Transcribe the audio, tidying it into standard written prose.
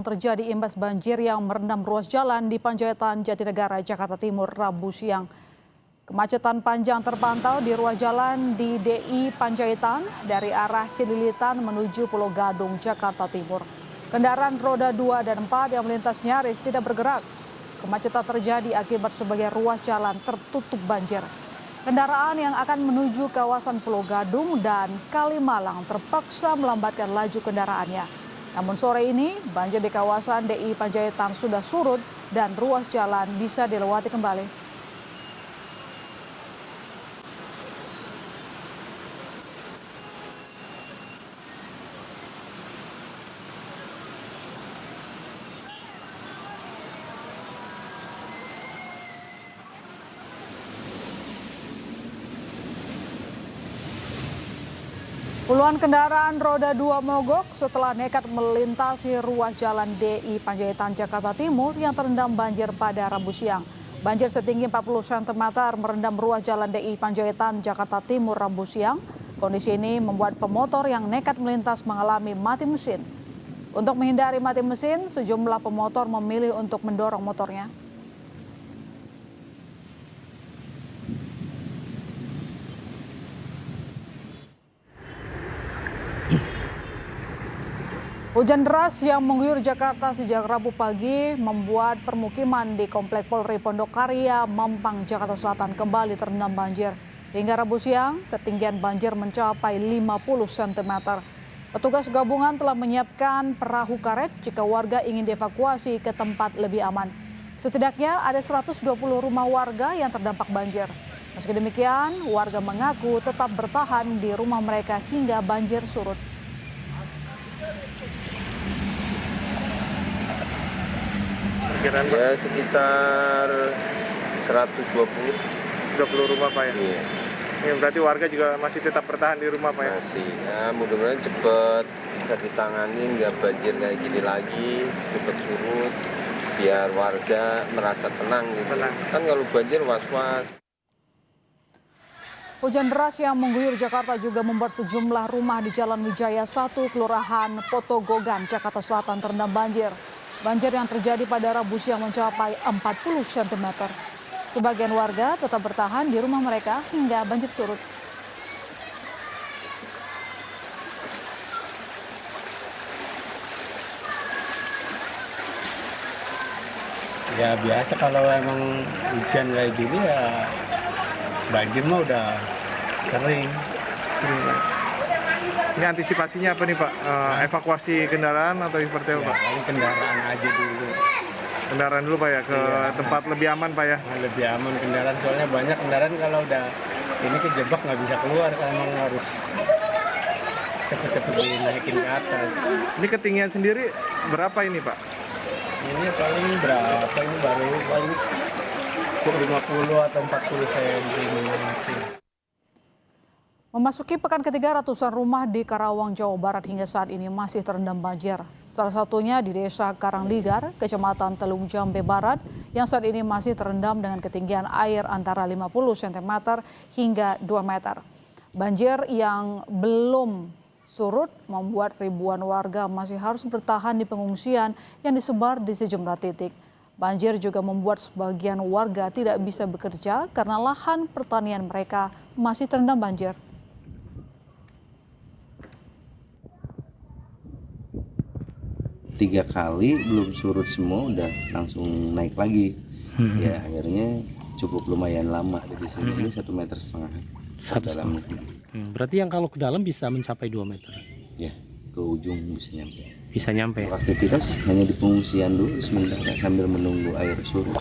Terjadi imbas banjir yang merendam ruas jalan di Panjaitan Jatinegara, Jakarta Timur, Rabu siang. Kemacetan panjang terpantau di ruas jalan di DI Panjaitan dari arah Cililitan menuju Pulau Gadung, Jakarta Timur. Kendaraan roda 2 dan 4 yang melintas nyaris tidak bergerak. Kemacetan terjadi akibat sebagian ruas jalan tertutup banjir. Kendaraan yang akan menuju kawasan Pulau Gadung dan Kalimalang terpaksa melambatkan laju kendaraannya. Namun sore ini banjir di kawasan DI Panjaitan sudah surut dan ruas jalan bisa dilewati kembali. Puluhan kendaraan roda 2 mogok setelah nekat melintasi ruas jalan DI Panjaitan Jakarta Timur yang terendam banjir pada Rabu siang. Banjir setinggi 40 cm merendam ruas jalan DI Panjaitan Jakarta Timur Rabu siang. Kondisi ini membuat pemotor yang nekat melintas mengalami mati mesin. Untuk menghindari mati mesin, sejumlah pemotor memilih untuk mendorong motornya. Hujan deras yang mengguyur Jakarta sejak Rabu pagi membuat permukiman di Komplek Polri Pondok Karya, Mampang, Jakarta Selatan kembali terendam banjir. Hingga Rabu siang, ketinggian banjir mencapai 50 cm. Petugas gabungan telah menyiapkan perahu karet jika warga ingin dievakuasi ke tempat lebih aman. Setidaknya ada 120 rumah warga yang terdampak banjir. Meski demikian, warga mengaku tetap bertahan di rumah mereka hingga banjir surut. Ya sekitar 120 rumah Pak ya? Iya. Ya, berarti warga juga masih tetap bertahan di rumah Pak ya? Masih, ya mudah-mudahan cepat bisa ditangani, nggak banjir kayak gini lagi, cepat surut, biar warga merasa tenang gitu. Kan kalau banjir was-was. Hujan deras yang mengguyur Jakarta juga membuat sejumlah rumah di Jalan Wijaya 1, Kelurahan Potogogan, Jakarta Selatan terendam banjir. Banjir yang terjadi pada Rabu siang mencapai 40 cm. Sebagian warga tetap bertahan di rumah mereka hingga banjir surut. Ya biasa kalau emang hujan kayak gini ya banjir mah udah kering. Ini antisipasinya apa nih Pak? Evakuasi kendaraan atau seperti apa Pak? Paling kendaraan aja dulu. Kendaraan dulu Pak ya, ke tempat lebih aman Pak ya? Lebih aman kendaraan, soalnya banyak kendaraan kalau udah ini kejebak nggak bisa keluar, kalau emang harus cepet-cepet dinaikin ke atas. Ini ketinggian sendiri berapa ini Pak? Ini paling berapa, ini baru paling 50 atau 40 cm masih. Memasuki pekan ketiga, ratusan rumah di Karawang, Jawa Barat hingga saat ini masih terendam banjir. Salah satunya di Desa Karangligar, Kecamatan Telung Jambe Barat, yang saat ini masih terendam dengan ketinggian air antara 50 cm hingga 2 meter. Banjir yang belum surut membuat ribuan warga masih harus bertahan di pengungsian yang disebar di sejumlah titik. Banjir juga membuat sebagian warga tidak bisa bekerja karena lahan pertanian mereka masih terendam banjir. Tiga kali belum surut semua udah langsung naik lagi. Ya akhirnya cukup lumayan lama di sini. Ini 1,5 meter. Dalam. Berarti yang kalau ke dalam bisa mencapai 2 meter? Ya ke ujung bisa nyampe. Bisa nyampe. Aktivitas hanya di pengungsian dulu sementara sambil menunggu air surut.